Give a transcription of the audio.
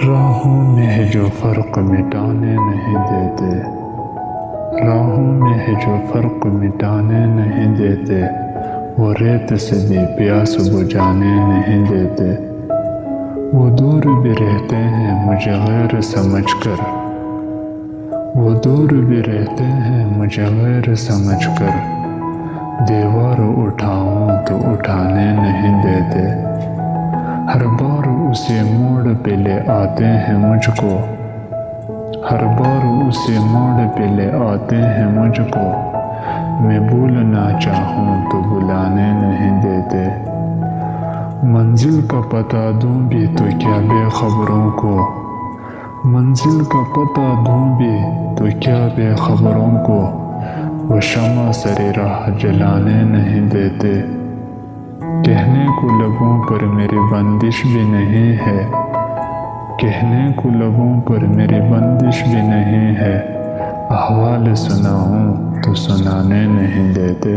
راہوں میں ہے جو فرق مٹانے نہیں دیتے، راہوں میں ہے جو فرق مٹانے نہیں دیتے، وہ ریت سے بھی پیاس بجھانے نہیں دیتے۔ وہ دور بھی رہتے ہیں مجھے غیر سمجھ کر، وہ دور بھی رہتے ہیں مجھے غیر سمجھ کر، دیوار اٹھاؤں تو اٹھانے نہیں دیتے۔ ہر بار اسی موڑ پہ لے آتے ہیں مجھ کو، ہر بار اسی موڑ پہ لے آتے ہیں مجھ کو، میں بھولنا چاہوں تو بلانے نہیں دیتے۔ منزل کا پتہ دوں بھی تو کیا بے خبروں کو، منزل کا پتہ دوں بھی تو کیا بے خبروں کو، وہ شمع سر راہ جلانے نہیں دیتے۔ کہنے کو لبوں پر میری بندش بھی نہیں ہے، کہنے کو لبوں پر میری بندش بھی نہیں ہے، احوال سناؤں تو سنانے نہیں دیتے۔